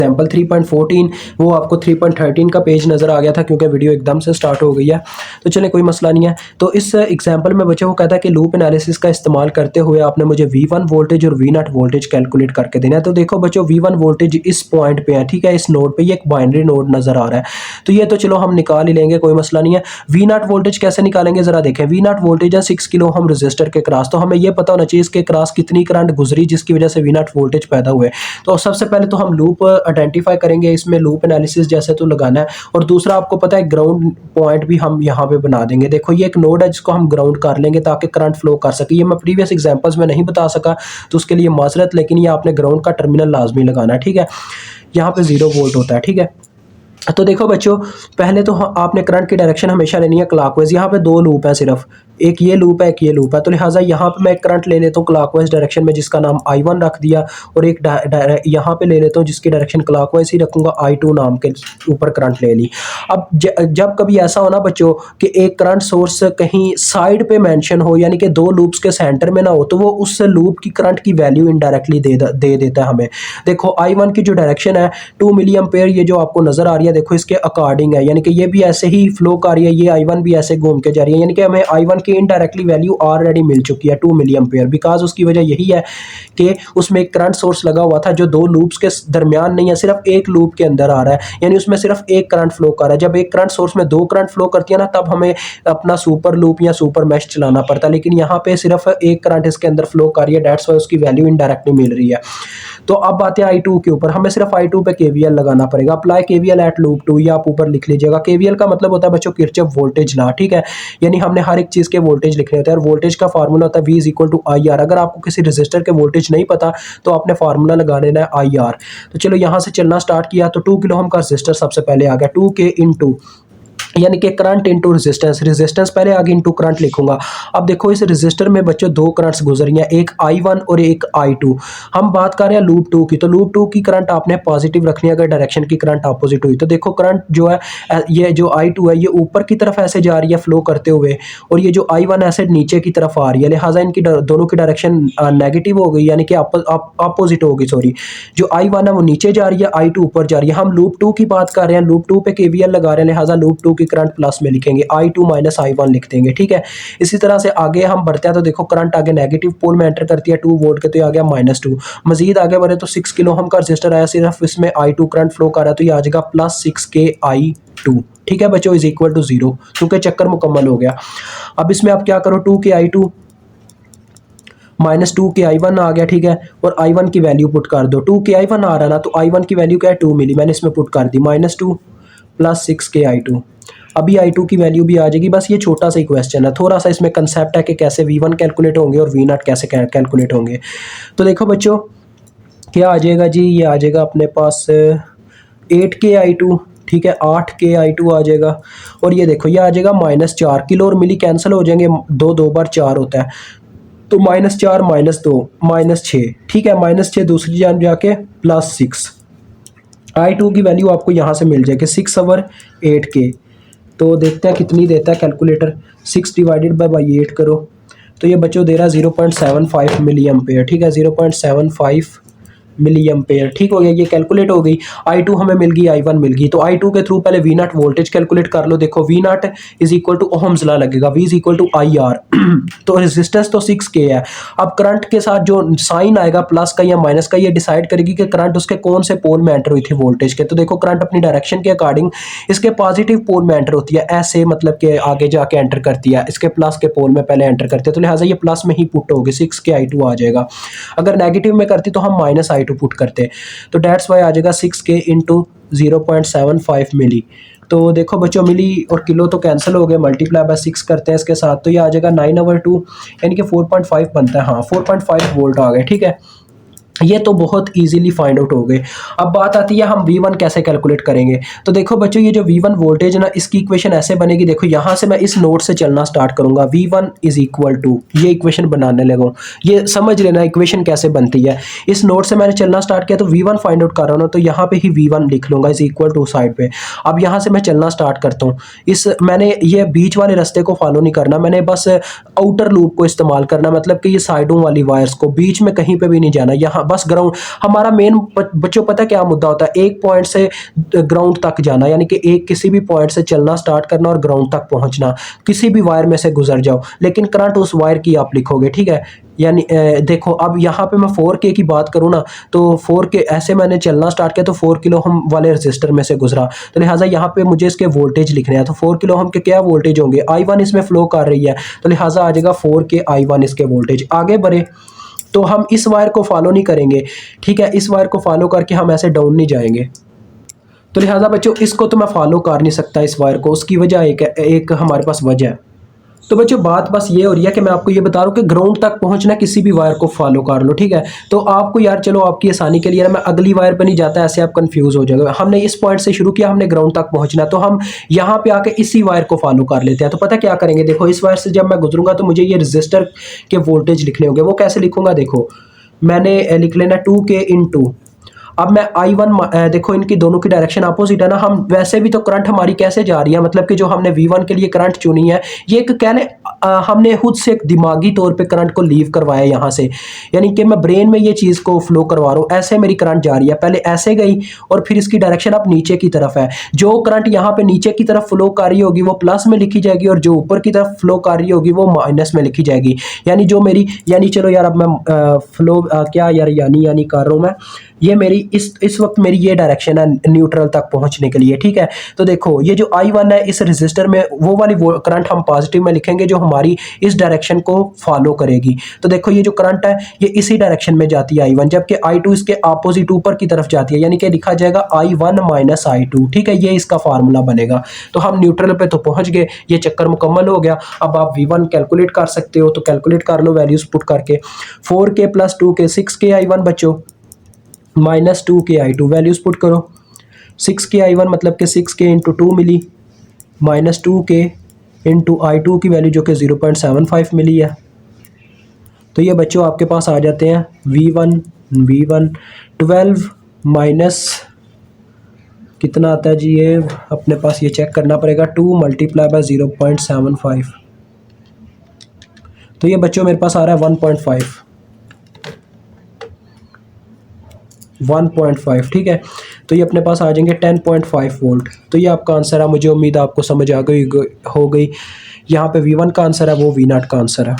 Example 3.14 वो आपको 3.13 का पेज नज़र आ गया था क्योंकि वीडियो एकदम से स्टार्ट हो गई है। तो चले कोई मसला नहीं है। तो इस एग्जाम्पल में बच्चे को कहता है कि लूप एनालिसिस का इस्तेमाल करते हुए आपने मुझे V1 वोल्टेज और V0 वोल्टेज कैलकुलेट करके देना है। तो देखो बच्चों V1 वोल्टेज इस पॉइंट पे है, ठीक है, इस नोड पे, ये एक बाइनरी नोड नज़र आ रहा है, तो ये तो चलो हम निकाल ही लेंगे, कोई मसला नहीं है। V0 वोल्टेज कैसे निकालेंगे ज़रा देखें। V0 वोल्टेज है 6 किलो हम रजिस्टर के क्रॉस, तो हमें ये पता होना चाहिए इसके क्रॉस कितनी करंट गुजरी जिसकी वजह से V0 वोल्टेज पैदा हुए। तो सबसे पहले तो हम लूप आइडेंटिफाई करेंगे, इसमें लूप एनालिसिस जैसे तो लगाना है, और दूसरा आपको पता है ग्राउंड पॉइंट भी हम यहाँ पे बना देंगे। देखो ये एक नोड है जिसको हम ग्राउंड कर लेंगे ताकि करंट फ्लो कर सके। ये मैं प्रीवियस एग्जांपल्स में नहीं बता सका तो उसके लिए माजरत, लेकिन ये आपने ग्राउंड का टर्मिनल लाजमी लगाना है, ठीक है। यहाँ पे 0 वोल्ट होता है, ठीक है। तो देखो बच्चों पहले तो आपने करंट की डायरेक्शन हमेशा लेनी है क्लॉकवाइज। यहाँ पे 2 लूप है, सिर्फ एक ये लूप है एक ये लूप है, तो लिहाजा यहाँ पे मैं एक करंट ले लेता हूँ क्लॉकवाइज डायरेक्शन में जिसका नाम I1 रख दिया, और एक यहाँ पे ले लेता हूँ जिसकी डायरेक्शन क्लॉकवाइज ही रखूंगा, I2 नाम के ऊपर करंट ले ली। अब जब कभी ऐसा हो ना बच्चों कि एक करंट सोर्स कहीं साइड पे मेंशन हो, यानी कि 2 लूप्स के सेंटर में ना हो, तो वो उस लूप की करंट की वैल्यू इनडायरेक्टली दे देता है हमें। देखो I1 की जो डायरेक्शन है 2 मिली एम्पेयर, ये जो आपको नजर आ रही है देखो इसके अकॉर्डिंग है, यानी कि ये भी ऐसे ही फ्लो कर रही है, ये I1 भी ऐसे घूम के जा रही है, यानी कि हमें I1 की इनडायरेक्टली वैल्यू ऑलरेडी मिल चुकी है 2 मिली एम्पेयर। बिकॉज उसकी वजह यही है कि उसमें एक करंट सोर्स लगा हुआ था जो 2 लूप्स के दरमियान नहीं है, सिर्फ एक लूप के अंदर आ रहा है, यानी उसमें सिर्फ एक करंट फ्लो कर रहा है। जब एक करंट सोर्स में 2 करंट फ्लो करती है ना, तब हमें अपना सुपर लूप या सुपर मैश चलाना पड़ता है, लेकिन यहाँ पे सिर्फ एक करंट इसके अंदर फ्लो कर रही है, दैट्स वाई उसकी वैल्यू इनडायरेक्टली मिल रही है। तो अब बातें I2 के ऊपर, हमें सिर्फ I2 पे KVL लगाना पड़ेगा। अप्लाई KVL एट लूप 2, ये आप ऊपर लिख लीजिएगा। KVL का मतलब होता है बच्चों किरचॉफ वोल्टेज लॉ, ठीक है, यानी हमने हर एक चीज़ के वोल्टेज लिखने होते हैं, और वोल्टेज का फार्मूला होता है V is equal to IR। अगर आपको किसी रजिस्टर के वोल्टेज नहीं पता तो आपने फार्मूला लगा लेना है IR। तो चलो यहाँ से चलना स्टार्ट किया, तो 2 किलो ओम का रजिस्टर सबसे पहले आ गया, 2K इंटू यानी कि करंट इंटू रेजिस्टेंस पहले आगे इंटू करंट लिखूंगा। अब देखो इस रेजिस्टर में बच्चों 2 करंट्स गुजर रही हैं, एक I1 और एक I2। हम बात कर रहे हैं लूप 2 की, तो लूप 2 की करंट आपने पॉजिटिव रखनी है अगर डायरेक्शन की करंट अपोजिट हुई। तो देखो करंट जो है, ये जो I2 है ये ऊपर की तरफ ऐसे जा रही है फ्लो करते हुए, और ये जो I1 ऐसे नीचे की तरफ आ रही है, लिहाजा इनकी दोनों की डायरेक्शन नेगेटिव हो गई, यानी कि अपोजिट होगी, सॉरी। जो I1 है वो नीचे जा रही है, I2 ऊपर जा रही है। हम लूप 2 की बात कर रहे हैं, लूप 2 पे KVL लगा रहे हैं, लिहाजा लूप 2 की करंट प्लस में लिखेंगे, I2 माइनस I1 लिख देंगे, ठीक है। इसी तरह से आगे हम बढ़ते हैं, तो देखो करंट आगे नेगेटिव पोल में एंटर करती है 2 वोल्ट के, तो ये आ गया -2। मजीद आगे बढ़े तो 6 किलो ओम का रजिस्टर आया, सिर्फ इसमें I2 करंट फ्लो कर रहा है, तो ये आ जाएगा +6K I2, ठीक है बच्चों, इज इक्वल टू 0, क्योंकि चक्कर मुकम्मल हो गया। अब इसमें आप क्या करो, 2K I2 -2K I1 आ गया, ठीक है, और I1 की वैल्यू पुट कर दो। 2K I1 आ रहा है ना, तो I1 की वैल्यू क्या है 2 मिली, मैंने इसमें पुट कर दी, -2 + 6K I2। अभी I2 की वैल्यू भी आ जाएगी। बस ये छोटा सा ही क्वेश्चन है, थोड़ा सा इसमें कंसेप्ट है कि कैसे V1 कैलकुलेट होंगे और V0 कैसे कैलकुलेट होंगे। तो देखो बच्चों क्या आ जाएगा जी, ये आ जाएगा अपने पास 8K I2, ठीक है, 8K I2 आ जाएगा, और ये देखो ये आ जाएगा -4 किलो और मिली कैंसिल हो जाएंगे, 2 बार 4 होता है, तो -4 -2 -6, ठीक है, -6 दूसरी जान जाके +6। I2 की वैल्यू आपको यहाँ से मिल जाएगी 6 ओवर 8K। तो देखते हैं कितनी देता है कैलकुलेटर, 6 डिवाइडेड बाई 8 करो, तो ये बच्चों दे रहा है 0.75 मिली एम्पेयर, ठीक है, 0.75 मिली एम्पेयर, ठीक हो गया, ये कैलकुलेट हो गई। I2 हमें मिल गई, I1 मिल गई, तो I2 के थ्रू पहले V0 वोल्टेज कैलकुलेट कर लो। देखो V0 is equal to ohm's law लगेगा, V is equal to IR। तो रेजिस्टेंस तो 6K है। अब करंट के साथ जो साइन आएगा प्लस का या माइनस का, ये डिसाइड करेगी कि करंट उसके कौन से पोल में एंटर हुई थी वोल्टेज के। तो देखो करंट अपनी डायरेक्शन के अकॉर्डिंग इसके पॉजिटिव पोल में एंटर होती है, ऐसे मतलब कि आगे जाके एंटर करती है, इसके प्लस के पोल में पहले एंटर करती है, तो लिहाजा ये प्लस में ही पुट होगी, 6K I2 आ जाएगा। अगर नेगेटिव में करती तो हम -I2 पुट करते, तो डेट्स वाई आ जाएगा 6K इंटू 0.75 मिली। तो देखो बच्चों मिली और किलो तो कैंसिल हो गए, मल्टीप्लाई बाय 6 करते हैं इसके साथ, तो ये आ जाएगा 9/2, यानी कि 4.5 बनता है, हाँ 4.5 वोल्ट आ गए, ठीक है। ये तो बहुत इजीली फाइंड आउट हो गए। अब बात आती है हम V1 कैसे कैलकुलेट करेंगे। तो देखो बच्चों ये जो V1 वोल्टेज है ना, इसकी इक्वेशन ऐसे बनेगी, देखो यहाँ से मैं इस नोड से चलना स्टार्ट करूंगा, V1 इज इक्वल टू, ये इक्वेशन बनाने लगा, ये समझ लेना इक्वेशन कैसे बनती है। इस नोड से मैंने चलना स्टार्ट किया, तो V1 फाइंड आउट कर रहा हूँ ना, तो यहाँ पे ही V1 लिख लूंगा इज इक्वल टू साइड पे। अब यहाँ से मैं चलना स्टार्ट करता हूँ, इस मैंने ये बीच वाले रास्ते को फॉलो नहीं करना, मैंने बस आउटर लूप को इस्तेमाल करना, मतलब कि ये साइडों वाली वायर्स को, बीच में कहीं पे भी नहीं जाना। यहाँ हाँ, बस ग्राउंड हमारा मेन बच्चों पता है क्या मुद्दा होता है, एक पॉइंट से ग्राउंड तक जाना, यानी कि एक किसी भी पॉइंट से चलना स्टार्ट करना और ग्राउंड तक पहुंचना, किसी भी वायर में से गुजर जाओ, लेकिन करंट उस वायर की आप लिखोगे, ठीक है। यानी देखो अब यहाँ पे मैं 4K की बात करूँ ना, तो 4K ऐसे मैंने चलना स्टार्ट किया तो 4 किलो हम वाले रजिस्टर में से गुजरा, तो लिहाजा यहाँ पे मुझे इसके वोल्टेज लिखने हैं, तो 4 किलो हम के क्या वोल्टेज होंगे, I1 इसमें फ्लो कर रही है, तो लिहाजा आ जाएगा 4K I1 इसके वोल्टेज। आगे बढ़े तो हम इस वायर को फॉलो नहीं करेंगे, ठीक है, इस वायर को फॉलो करके हम ऐसे डाउन नहीं जाएंगे, तो लिहाजा बच्चों इसको तो मैं फॉलो कर नहीं सकता इस वायर को, उसकी वजह एक हमारे पास वजह है। तो बच्चों बात बस ये हो रही है कि मैं आपको ये बता रहा हूँ कि ग्राउंड तक पहुंचना किसी भी वायर को फॉलो कर लो, ठीक है। तो आपको यार चलो आपकी आसानी के लिए ना मैं अगली वायर पर नहीं जाता, ऐसे आप कंफ्यूज हो जाएगा। हमने इस पॉइंट से शुरू किया, हमने ग्राउंड तक पहुंचना, तो हम यहाँ पे आके इसी वायर को फॉलो कर लेते हैं। तो पता क्या करेंगे, देखो इस वायर से जब मैं गुजरूंगा तो मुझे ये रजिस्टर के वोल्टेज लिखने होंगे। वो कैसे लिखूंगा, देखो मैंने लिख लेना 2K इन 2। अब मैं I1 देखो इनकी दोनों की डायरेक्शन अपोजिट है ना, हम वैसे भी तो करंट हमारी कैसे जा रही है, मतलब कि जो हमने V1 के लिए करंट चुनी है, ये एक कह लें हमने खुद से एक दिमागी तौर पे करंट को लीव करवाया यहाँ से, यानी कि मैं ब्रेन में ये चीज़ को फ्लो करवा रहा हूँ, ऐसे मेरी करंट जा रही है, पहले ऐसे गई और फिर इसकी डायरेक्शन अब नीचे की तरफ है। जो करंट यहाँ पे नीचे की तरफ फ्लो कर रही होगी वो प्लस में लिखी जाएगी, और जो ऊपर की तरफ फ्लो कर रही होगी वो माइनस में लिखी जाएगी। यानी जो मेरी, यानी चलो यार अब मैं फ्लो क्या यार यानी कर रहा हूँ मैं, ये मेरी इस वक्त मेरी ये डायरेक्शन है न्यूट्रल तक पहुंचने के लिए, ठीक है। तो देखो ये जो I1 है इस रजिस्टर में वो वाली करंट हम पॉजिटिव में लिखेंगे जो हमारी इस डायरेक्शन को फॉलो करेगी। तो देखो ये जो करंट है ये इसी डायरेक्शन में जाती है I1, जबकि I2 इसके अपोजिट ऊपर की तरफ जाती है, यानी कि लिखा जाएगा I1 माइनस I2, ठीक है, ये इसका फार्मूला बनेगा। तो हम न्यूट्रल पे तो पहुंच गए, ये चक्कर मुकम्मल हो गया। अब आप V1 कैलकुलेट कर सकते हो, तो कैलकुलेट कर लो वैल्यूज पुट करके, 4K plus 2K 6K I1 बच्चों minus 2K I2, values put करो। 6K I1 मतलब कि 6K इंटू 2 मिली, माइनस 2K इंटू I2 की वैल्यू जो कि 0.75 मिली है। तो ये बच्चों आपके पास आ जाते हैं V1 12 माइनस कितना आता है जी, ये अपने पास ये चेक करना पड़ेगा, 2 मल्टीप्लाई बाय 0.75, तो ये बच्चों मेरे पास आ रहा है 1.5, ठीक है। तो ये अपने पास आ जाएंगे 10.5 वोल्ट। तो ये आपका आंसर है, मुझे उम्मीद है आपको समझ आ गई हो गई। यहाँ पे V1 का आंसर है, वो V0 का आंसर है।